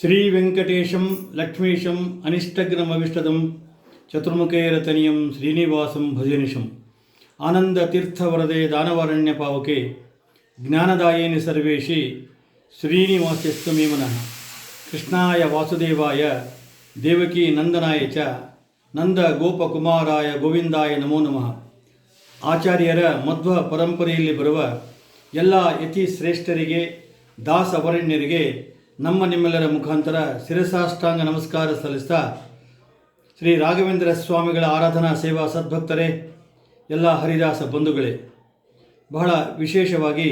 ಶ್ರೀವೆಂಕಟೇಶಂ ಲಕ್ಷ್ಮೀಶಂ ಅನಿಷ್ಟಗ್ನಮವಿಷ್ಟದಂ ಚತುರ್ಮುಖೇರತನಿಯಂ ಶ್ರೀನಿವಾಸಂ ಭಜನಿಶಂ ಆನಂದತೀರ್ಥವರದೆ ದಾನವಾರಣ್ಯ ಪಾವಕೆ ಜ್ಞಾನದಾಯೇನಿ ಸರ್ವೇಶಿ ಶ್ರೀನಿವಾಸಸ್ತು ಮೇ ಮನಃ. ಕೃಷ್ಣಾಯ ವಾಸುದೇವಾಯ ದೇವಕೀ ನಂದನಾಯ ಚ ನಂದ ಗೋಪಕುಮಾರಾಯ ಗೋವಿಂದಾಯ ನಮೋ ನಮಃ. ಆಚಾರ್ಯರ ಮಧ್ವ ಪರಂಪರೆಯಲ್ಲಿ ಬರುವ ಎಲ್ಲ ಯತಿ ಶ್ರೇಷ್ಠರಿಗೆ ದಾಸವರಣ್ಯರಿಗೆ ನಮ್ಮ ನಿಮ್ಮೆಲ್ಲರ ಮುಖಾಂತರ ಶಿರಸಾಷ್ಟಾಂಗ ನಮಸ್ಕಾರ ಸಲ್ಲಿಸ್ತಾ, ಶ್ರೀ ರಾಘವೇಂದ್ರ ಸ್ವಾಮಿಗಳ ಆರಾಧನಾ ಸೇವಾ ಸದ್ಭಕ್ತರೇ, ಎಲ್ಲ ಹರಿದಾಸ ಬಂಧುಗಳೇ, ಬಹಳ ವಿಶೇಷವಾಗಿ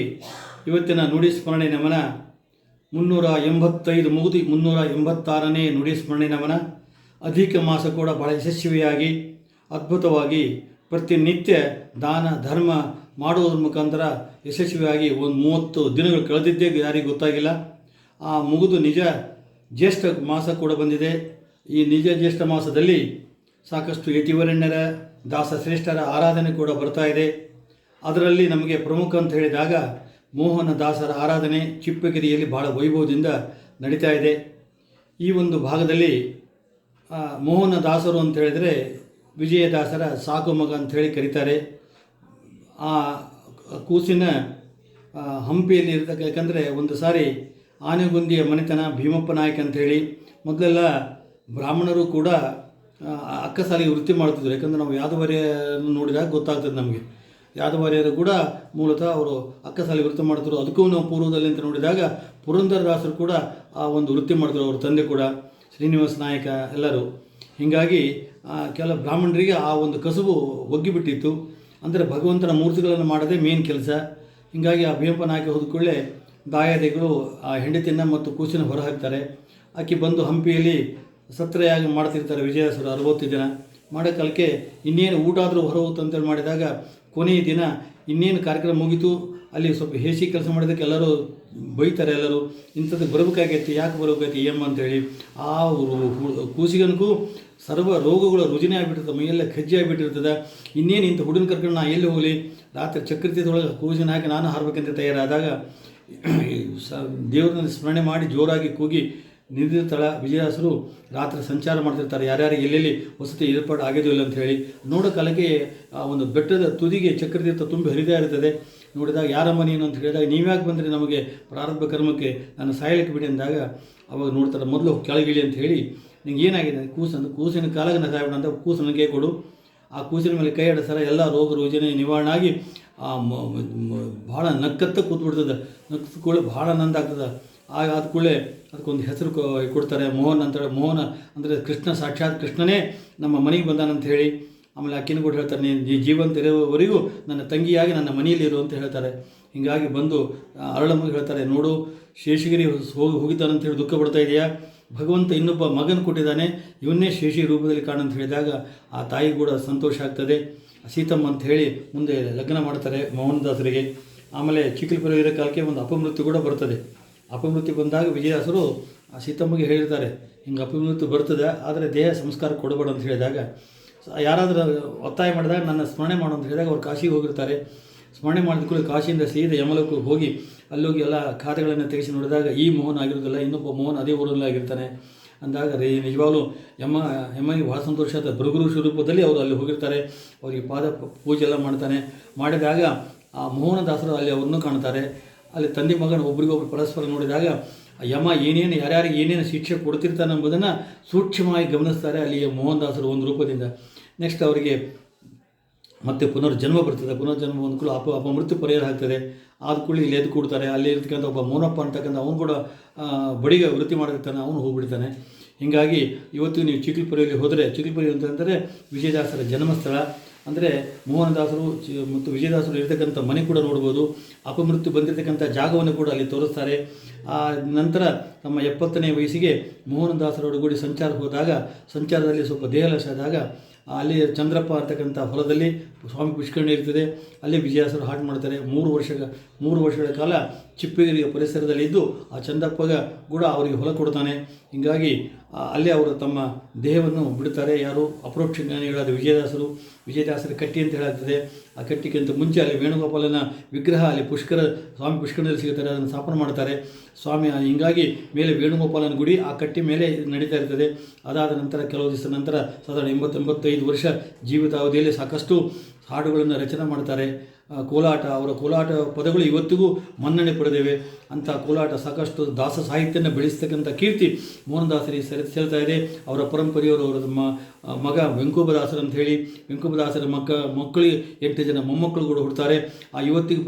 ಇವತ್ತಿನ ನುಡಿ ಸ್ಮರಣೆ ನಮನ 385 ಮುಗಿದು 386ನೇ ನುಡಿ ಸ್ಮರಣೆ ನಮನ. ಅಧಿಕ ಮಾಸ ಕೂಡ ಬಹಳ ಯಶಸ್ವಿಯಾಗಿ ಅದ್ಭುತವಾಗಿ ಪ್ರತಿನಿತ್ಯ ದಾನ ಧರ್ಮ ಮಾಡುವುದರ ಮುಖಾಂತರ ಯಶಸ್ವಿಯಾಗಿ ಒಂದು 30 ದಿನಗಳು ಕಳೆದಿದ್ದೇ ಯಾರಿಗೂ ಗೊತ್ತಾಗಿಲ್ಲ. ಆ ಮುಗಿದು ನಿಜ ಜ್ಯೇಷ್ಠ ಮಾಸ ಕೂಡ ಬಂದಿದೆ. ಈ ನಿಜ ಜ್ಯೇಷ್ಠ ಮಾಸದಲ್ಲಿ ಸಾಕಷ್ಟು ಯತಿವರಣ್ಯರ ದಾಸಶ್ರೇಷ್ಠರ ಆರಾಧನೆ ಕೂಡ ಬರ್ತಾ ಇದೆ. ಅದರಲ್ಲಿ ನಮಗೆ ಪ್ರಮುಖ ಅಂತ ಹೇಳಿದಾಗ ಮೋಹನ ದಾಸರ ಆರಾಧನೆ ಚಿಪ್ಪಗಿರಿಯಲ್ಲಿ ಬಹಳ ವೈಭವದಿಂದ ನಡೀತಾ ಇದೆ. ಈ ಒಂದು ಭಾಗದಲ್ಲಿ ಮೋಹನ ದಾಸರು ಅಂತ ಹೇಳಿದರೆ ವಿಜಯದಾಸರ ಸಾಕು ಮಗ ಅಂಥೇಳಿ ಕರೀತಾರೆ. ಆ ಕೂಸಿನ ಹಂಪಿಯಲ್ಲಿ ಇರ್ತಕ್ಕ, ಯಾಕಂದರೆ ಒಂದು ಸಾರಿ ಆನೆಗುಂದಿಯ ಮನೆತನ ಭೀಮಪ್ಪ ನಾಯಕ್ ಅಂಥೇಳಿ, ಮೊದಲೆಲ್ಲ ಬ್ರಾಹ್ಮಣರು ಕೂಡ ಅಕ್ಕಸಾಲಿಗೆ ವೃತ್ತಿ ಮಾಡ್ತಿದ್ರು. ಯಾಕಂದರೆ ನಾವು ಯಾದವಾರ್ಯರನ್ನು ನೋಡಿದಾಗ ಗೊತ್ತಾಗ್ತದೆ ನಮಗೆ. ಯಾದವಾರ್ಯರು ಕೂಡ ಮೂಲತಃ ಅವರು ಅಕ್ಕಸಾಲಿ ವೃತ್ತಿ ಮಾಡ್ತಿದ್ರು. ಅದಕ್ಕೂ ನಾವು ಪೂರ್ವದಲ್ಲಿ ಅಂತ ನೋಡಿದಾಗ ಪುರಂದರದಾಸರು ಕೂಡ ಆ ಒಂದು ವೃತ್ತಿ ಮಾಡ್ತಿದ್ರು, ಅವ್ರ ತಂದೆ ಕೂಡ ಶ್ರೀನಿವಾಸ ನಾಯಕ ಎಲ್ಲರೂ. ಹೀಗಾಗಿ ಕೆಲ ಬ್ರಾಹ್ಮಣರಿಗೆ ಆ ಒಂದು ಕಸುಬು ಒಗ್ಗಿಬಿಟ್ಟಿತ್ತು. ಅಂದರೆ ಭಗವಂತನ ಮೂರ್ತಿಗಳನ್ನು ಮಾಡೋದೇ ಮೇನ್ ಕೆಲಸ. ಹೀಗಾಗಿ ಆ ಭೀಮಪ್ಪ ನಾಯಕ ಹೋದ್ಕೊಳ್ಳೆ ದಾಯಾದಿಗಳು ಆ ಹೆಂಡತಿಯನ್ನು ಮತ್ತು ಕೂಸಿನ ಹೊರ ಹಾಕ್ತಾರೆ. ಆಕೆ ಬಂದು ಹಂಪಿಯಲ್ಲಿ ಸತ್ರಯಾಗಿ ಮಾಡ್ತಿರ್ತಾರೆ ವಿಜಯದಾಸರು 60 ದಿನ ಮಾಡೋ ಕಾಲಕ್ಕೆ ಇನ್ನೇನು ಊಟ ಆದರೂ ಹೊರ ಹೋಗುತ್ತೆ ಅಂತೇಳಿ ಮಾಡಿದಾಗ ಕೊನೆಯ ದಿನ ಇನ್ನೇನು ಕಾರ್ಯಕ್ರಮ ಮುಗೀತು, ಅಲ್ಲಿ ಸ್ವಲ್ಪ ಹೇಸಿ ಕೆಲಸ ಮಾಡಿದ್ದಕ್ಕೆ ಎಲ್ಲರೂ ಬೈತಾರೆ. ಎಲ್ಲರೂ ಇಂಥದ್ದು ಬರಬೇಕಾಗೈತಿ, ಯಾಕೆ ಬರಬೇಕಾಯ್ತು ಏಮ್ಮ ಅಂತೇಳಿ. ಆ ಕೂಸಿಗನಗೂ ಸರ್ವ ರೋಗಗಳು ರುಜಿನೇ ಆಗಿಬಿಟ್ಟಿರ್ತದೆ, ಮೈಯೆಲ್ಲ ಕಜ್ಜಿ ಆಗಿಬಿಟ್ಟಿರ್ತದೆ. ಇನ್ನೇನು ಇಂಥ ಹುಡುಗನ ಕರ್ಕೊಂಡು ನಾ ಎಲ್ಲಿ ಹೋಗಲಿ, ರಾತ್ರಿ ಚಕ್ರತೀರ್ಥದೊಳಗೆ ಕೂಸಿನ ಹಾಕಿ ನಾನು ಹಾರಬೇಕಂತ ತಯಾರಾದಾಗ ದೇವರನ್ನು ಸ್ಮರಣೆ ಮಾಡಿ ಜೋರಾಗಿ ಕೂಗಿ ನಿಂದಿರ್ತಾಳ. ವಿಜಯದಾಸರು ರಾತ್ರಿ ಸಂಚಾರ ಮಾಡ್ತಿರ್ತಾರೆ, ಯಾರ್ಯಾರು ಎಲ್ಲೆಲ್ಲಿ ವಸತಿ ಏರ್ಪಾಡು ಆಗಿದೆಯೋ ಇಲ್ಲ ಅಂತ ಹೇಳಿ. ನೋಡೋ ಕಾಲಕ್ಕೆ ಆ ಒಂದು ಬೆಟ್ಟದ ತುದಿಗೆ ಚಕ್ರತೀರ್ಥ ತುಂಬಿ ಹರಿತಾ ಇರ್ತದೆ. ನೋಡಿದಾಗ ಯಾರಮ್ಮ ನೀನು ಅಂತ ಹೇಳಿದಾಗ, ನೀವ್ಯಾಕೆ ಬಂದರೆ ನಮಗೆ ಪ್ರಾರಬ್ಧ ಕರ್ಮಕ್ಕೆ ನಾನು ಸಾಯಲಿಕ್ಕೆ ಬಿಡಿ ಅಂದಾಗ ಅವಾಗ ನೋಡ್ತಾರೆ, ಮೊದಲು ಕೆಳಗಿಳಿ ಅಂತ ಹೇಳಿ, ನಿಂಗೆ ಏನಾಗಿದೆ ಕೂಸಿನ ಕಾಲಾಗ ನಾ ಸಾಯ್ಬೇಡ ಅಂತ ಕೂಸು ನನಗೆ ಕೊಡು. ಆ ಕೂಸಿನ ಮೇಲೆ ಕೈ ಆಡಿಸ್ತಾರೆ. ಎಲ್ಲ ರೋಗ ರುಜಿನ ನಿವಾರಣೆ ಆಗಿ ಭಾಳ ನಕ್ಕತ್ತ ಕೂತ್ಬಿಡ್ತದೆ. ನಕ್ಕತ್ಕೊಳ್ಳೆ ಭಾಳ ಆನಂದ ಆಗ್ತದೆ. ಆಗ ಆದ ಕೂಡಲೇ ಅದಕ್ಕೊಂದು ಹೆಸರು ಕೊಡ್ತಾರೆ, ಮೋಹನ್ ಅಂತೇಳಿ. ಮೋಹನ ಅಂದರೆ ಕೃಷ್ಣ, ಸಾಕ್ಷಾತ್ ಕೃಷ್ಣನೇ ನಮ್ಮ ಮನೆಗೆ ಬಂದಾನಂತ ಹೇಳಿ. ಆಮೇಲೆ ಆಕೆನೂ ಕೂಡ ಹೇಳ್ತಾರೆ, ನೀನು ಜೀವಂತ ಇರೋವರೆಗೂ ನನ್ನ ತಂಗಿಯಾಗಿ ನನ್ನ ಮನೆಯಲ್ಲಿ ಇರು ಅಂತ ಹೇಳ್ತಾರೆ. ಹೀಗಾಗಿ ಬಂದು ಅರಳಮ್ಮಗೆ ಹೇಳ್ತಾರೆ, ನೋಡು ಶೇಷಗಿರಿ ಹೋಗಿದ್ದಾನಂತ ಹೇಳಿ ದುಃಖ ಪಡ್ತಾ ಇದೆಯಾ, ಭಗವಂತ ಇನ್ನೊಬ್ಬ ಮಗನ ಕೊಟ್ಟಿದ್ದಾನೆ, ಇವನ್ನೇ ಶೇಷಿ ರೂಪದಲ್ಲಿ ಕಾಣಂತ ಹೇಳಿದಾಗ ಆ ತಾಯಿ ಕೂಡ ಸಂತೋಷ ಆಗ್ತದೆ. ಸೀತಮ್ಮ ಅಂತ ಹೇಳಿ ಮುಂದೆ ಲಗ್ನ ಮಾಡ್ತಾರೆ ಮೋಹನದಾಸರಿಗೆ. ಆಮೇಲೆ ಚಿಕ್ಕಲ್ಪುರ ಇರೋ ಕಾಲಕ್ಕೆ ಒಂದು ಅಪಮೃತ್ಯು ಕೂಡ ಬರ್ತದೆ. ಅಪಮೃತ್ಯು ಬಂದಾಗ ವಿಜಯದಾಸರು ಆ ಸೀತಮ್ಮಗೆ ಹೇಳಿರ್ತಾರೆ, ಹಿಂಗೆ ಅಪಮೃತ್ಯು ಬರ್ತದೆ, ಆದರೆ ದೇಹ ಸಂಸ್ಕಾರ ಕೊಡಬೇಡ ಅಂತ ಹೇಳಿದಾಗ, ಯಾರಾದರೂ ಒತ್ತಾಯ ಮಾಡಿದಾಗ ನನ್ನ ಸ್ಮರಣೆ ಮಾಡು ಅಂತ ಹೇಳಿದಾಗ ಅವ್ರು ಕಾಶಿಗೆ ಹೋಗಿರ್ತಾರೆ. ಸ್ಮರಣೆ ಮಾಡಿದ ಕೂಡ ಕಾಶಿಯಿಂದ ಸೀದಾ ಯಮಲೋಕಕ್ಕೆ ಹೋಗಿ ಅಲ್ಲೋಗಿ ಎಲ್ಲ ಖಾತೆಗಳನ್ನು ತೆಗೆಸಿ ನೋಡಿದಾಗ ಈ ಮೋಹನ್ ಆಗಿರೋದಿಲ್ಲ, ಇನ್ನೊಬ್ಬ ಮೋಹನ್ ಅದೇ ಊರಲ್ಲಿ ಆಗಿರ್ತಾನೆ ಅಂದಾಗ ನಿಜವಾಗ್ಲೂ ಯಮಗೆ ಭಾಳ ಸಂತೋಷ ಆಗ್ತದೆ. ಭೃಗುರು ಸ್ವರೂಪದಲ್ಲಿ ಅವರು ಅಲ್ಲಿ ಹೋಗಿರ್ತಾರೆ. ಅವರಿಗೆ ಪಾದ ಪೂಜೆ ಎಲ್ಲ ಮಾಡ್ತಾನೆ. ಮಾಡಿದಾಗ ಆ ಮೋಹನದಾಸರು ಅಲ್ಲಿ ಅವ್ರನ್ನೂ ಕಾಣ್ತಾರೆ. ಅಲ್ಲಿ ತಂದೆ ಮಗನ ಒಬ್ರಿಗೊಬ್ರು ಪರಸ್ಪರ ನೋಡಿದಾಗ ಯಮ ಏನೇನು ಯಾರ್ಯಾರಿಗೆ ಏನೇನು ಶಿಕ್ಷೆ ಕೊಡ್ತಿರ್ತಾನೆ ಎಂಬುದನ್ನು ಸೂಕ್ಷ್ಮವಾಗಿ ಗಮನಿಸ್ತಾರೆ ಅಲ್ಲಿ ಮೋಹನದಾಸರು ಒಂದು ರೂಪದಿಂದ. ನೆಕ್ಸ್ಟ್ ಅವರಿಗೆ ಮತ್ತೆ ಪುನರ್ಜನ್ಮ ಬರ್ತದೆ. ಪುನರ್ಜನ್ಮ ಒಂದು ಕೂಡ ಅಪಮೃತ್ಯು ಪರಿಹಾರ ಆಗ್ತದೆ. ಆದ ಕೂಡಲೇ ಇಲ್ಲಿ ಎದ್ದು ಕೂಡ್ತಾರೆ. ಅಲ್ಲಿ ಇರ್ತಕ್ಕಂಥ ಒಬ್ಬ ಮೋನಪ್ಪ ಅಂತಕ್ಕಂಥ ಅವನು ಕೂಡ ಬಡಿಗೆ ವೃತ್ತಿ ಮಾಡಿರ್ತಾನೆ, ಅವನು ಹೋಗ್ಬಿಡ್ತಾನೆ. ಹೀಗಾಗಿ ಇವತ್ತು ನೀವು ಚಿಕ್ಕಲ್ಪುರಿಯಲ್ಲಿ ಹೋದರೆ, ಚಿಕ್ಕಲ್ಪುರಿ ಅಂತಂದರೆ ವಿಜಯದಾಸರ ಜನ್ಮಸ್ಥಳ. ಅಂದರೆ ಮೋಹನದಾಸರು ಮತ್ತು ವಿಜಯದಾಸರು ಇರತಕ್ಕಂಥ ಮನೆ ಕೂಡ ನೋಡ್ಬೋದು. ಅಪಮೃತ್ಯು ಬಂದಿರತಕ್ಕಂಥ ಜಾಗವನ್ನು ಕೂಡ ಅಲ್ಲಿ ತೋರಿಸ್ತಾರೆ. ಆ ನಂತರ ತಮ್ಮ 70ನೇ ವಯಸ್ಸಿಗೆ ಮೋಹನದಾಸರೊಡಗೂಡಿ ಸಂಚಾರ ಹೋದಾಗ, ಸಂಚಾರದಲ್ಲಿ ಸ್ವಲ್ಪ ದೇಹಲಶ ಆದಾಗ ಅಲ್ಲಿ ಚಂದ್ರಪ್ಪ ಅಂತಕ್ಕಂಥ ಹೊಲದಲ್ಲಿ ಸ್ವಾಮಿ ಪುಷ್ಕರಣಿ ಇರ್ತದೆ. ಅಲ್ಲಿ ವಿಜಯಾಸರು ಹಾಡು ಮಾಡ್ತಾರೆ. 3 ವರ್ಷಗಳ ಕಾಲ ಚಿಪ್ಪಗಿರಿಯ ಪರಿಸರದಲ್ಲಿದ್ದು ಆ ಚಂದ್ರಪ್ಪಗ ಕೂಡ ಅವರಿಗೆ ಹೊಲ ಕೊಡ್ತಾನೆ. ಹೀಗಾಗಿ ಅಲ್ಲೇ ಅವರು ತಮ್ಮ ದೇಹವನ್ನು ಬಿಡ್ತಾರೆ. ಯಾರು ಅಪರೋಕ್ಷ ಜ್ಞಾನಿಗಳಾದ ವಿಜಯದಾಸರ ಕಟ್ಟಿ ಅಂತ ಹೇಳಾಗ್ತದೆ. ಆ ಕಟ್ಟಿಗಿಂತ ಮುಂಚೆ ಅಲ್ಲಿ ವೇಣುಗೋಪಾಲನ ವಿಗ್ರಹ ಅಲ್ಲಿ ಸ್ವಾಮಿ ಪುಷ್ಕರದಲ್ಲಿ ಸಿಗುತ್ತಾರೆ. ಅದನ್ನು ಸ್ಥಾಪನೆ ಮಾಡ್ತಾರೆ ಸ್ವಾಮಿ. ಹೀಗಾಗಿ ಮೇಲೆ ವೇಣುಗೋಪಾಲನ ಗುಡಿ ಆ ಕಟ್ಟಿ ಮೇಲೆ ನಡೀತಾ ಇರ್ತದೆ. ಅದಾದ ನಂತರ ಕೆಲವು ದಿವಸ ನಂತರ ಸಾಧಾರಣ 85 ವರ್ಷ ಜೀವಿತಾವಧಿಯಲ್ಲಿ ಸಾಕಷ್ಟು ಹಾಡುಗಳನ್ನು ರಚನೆ ಮಾಡ್ತಾರೆ. ಅವರ ಕೋಲಾಟ ಪದಗಳು ಇವತ್ತಿಗೂ ಮನ್ನಣೆ ಪಡೆದಿವೆ. ಅಂಥ ಕೋಲಾಟ ಸಾಕಷ್ಟು ದಾಸ ಸಾಹಿತ್ಯನ ಬೆಳೆಸ್ತಕ್ಕಂಥ ಕೀರ್ತಿ ಮೋಹನದಾಸರಿಗೆ ಸೇರ್ತಾ ಇದೆ. ಅವರ ಪರಂಪರೆಯವರು ಅವರ ಮಗ ವೆಂಕೋಬದಾಸರು ಅಂತ ಹೇಳಿ, ವೆಂಕೋಬದಾಸರ ಮಕ್ಕಳಿಗೆ 8 ಜನ ಮೊಮ್ಮಕ್ಕಳು ಕೂಡ ಹುಡ್ತಾರೆ. ಆ ಇವತ್ತಿಗೆ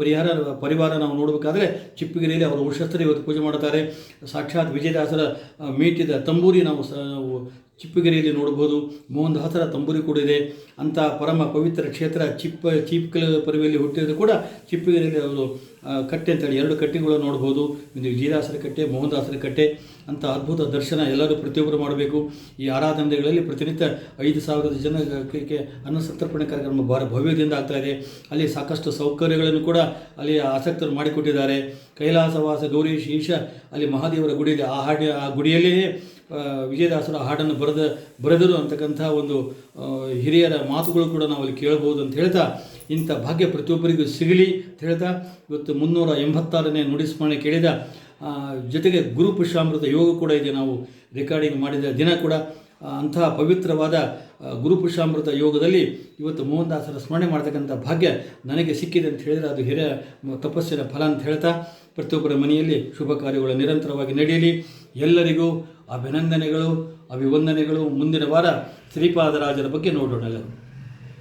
ಪರಿವಾರ ನಾವು ನೋಡಬೇಕಾದ್ರೆ ಚಿಪ್ಪಗಿರಿಯಲ್ಲಿ ಅವರ ವಂಶಸ್ಥರು ಇವತ್ತು ಪೂಜೆ ಮಾಡ್ತಾರೆ. ಸಾಕ್ಷಾತ್ ವಿಜಯದಾಸರ ಮೀಟಿದ ತಂಬೂರಿ ನಾವು ಚಿಪ್ಪಗಿರಿಯಲ್ಲಿ ನೋಡ್ಬೋದು. ಮೋಹನದಾಸರ ತಂಬೂರಿ ಕೂಡ ಇದೆ. ಅಂಥ ಪರಮ ಪವಿತ್ರ ಕ್ಷೇತ್ರ ಚೀಪ್ಕಲ್ ಪರಿವೆಯಲ್ಲಿ ಹುಟ್ಟಿದ್ರು ಕೂಡ ಚಿಪ್ಪಗಿರಿಯಲ್ಲಿ ಅವರು ಕಟ್ಟೆ ಅಂತೇಳಿ 2 ಕಟ್ಟೆಗಳು ನೋಡ್ಬೋದು. ಇದು ವಿಜಯದಾಸರ ಕಟ್ಟೆ, ಮೋಹನದಾಸರ ಕಟ್ಟೆ. ಅಂಥ ಅದ್ಭುತ ದರ್ಶನ ಎಲ್ಲರೂ ಪ್ರತಿಯೊಬ್ಬರು ಮಾಡಬೇಕು. ಈ ಆರಾಧನೆಗಳಲ್ಲಿ ಪ್ರತಿನಿತ್ಯ 5,000 ಜನಕ್ಕೆ ಅನ್ನ ಸಂತರ್ಪಣೆ ಕಾರ್ಯಕ್ರಮ ಭವ್ಯದಿಂದ ಆಗ್ತಾಯಿದೆ. ಅಲ್ಲಿ ಸಾಕಷ್ಟು ಸೌಕರ್ಯಗಳನ್ನು ಕೂಡ ಅಲ್ಲಿ ಆಸಕ್ತರು ಮಾಡಿಕೊಟ್ಟಿದ್ದಾರೆ. ಕೈಲಾಸವಾಸ ಗೌರೀಶ್ ಈಶ ಅಲ್ಲಿ ಮಹಾದೇವರ ಗುಡಿ ಇದೆ. ಆ ಗುಡಿಯಲ್ಲಿಯೇ ವಿಜಯದಾಸರ ಹಾಡನ್ನು ಬರೆದರು ಅಂತಕ್ಕಂಥ ಒಂದು ಹಿರಿಯರ ಮಾತುಗಳು ಕೂಡ ನಾವು ಅಲ್ಲಿ ಕೇಳಬಹುದು ಅಂತ ಹೇಳ್ತಾ, ಇಂಥ ಭಾಗ್ಯ ಪ್ರತಿಯೊಬ್ಬರಿಗೂ ಸಿಗಲಿ ಅಂತ ಹೇಳ್ತಾ ಇವತ್ತು 386ನೇ ನುಡಿಸ್ಮರಣೆ ಕೇಳಿದ ಜೊತೆಗೆ ಗುರು ಪುಷ್ಪಾಮೃತ ಯೋಗ ಕೂಡ ಇದೆ. ನಾವು ರೆಕಾರ್ಡಿಂಗ್ ಮಾಡಿದ ದಿನ ಕೂಡ ಅಂತಹ ಪವಿತ್ರವಾದ ಗುರು ಪುಷ್ಪಾಮೃತ ಯೋಗದಲ್ಲಿ ಇವತ್ತು ಮೋಹನದಾಸರ ಸ್ಮರಣೆ ಮಾಡ್ತಕ್ಕಂಥ ಭಾಗ್ಯ ನನಗೆ ಸಿಕ್ಕಿದೆ ಅಂತ ಹೇಳಿದರೆ ಅದು ಹಿರಿಯ ತಪಸ್ಸಿನ ಫಲ ಅಂತ ಹೇಳ್ತಾ, ಪ್ರತಿಯೊಬ್ಬರ ಮನೆಯಲ್ಲಿ ಶುಭ ಕಾರ್ಯಗಳು ನಿರಂತರವಾಗಿ ನಡೆಯಲಿ. ಎಲ್ಲರಿಗೂ ಅಭಿನಂದನೆಗಳು, ಅಭಿವಂದನೆಗಳು. ಮುಂದಿನ ವಾರ ಶ್ರೀಪಾದರಾಜರ ಬಗ್ಗೆ ನೋಡೋಣ ಎಲ್ಲರೂ.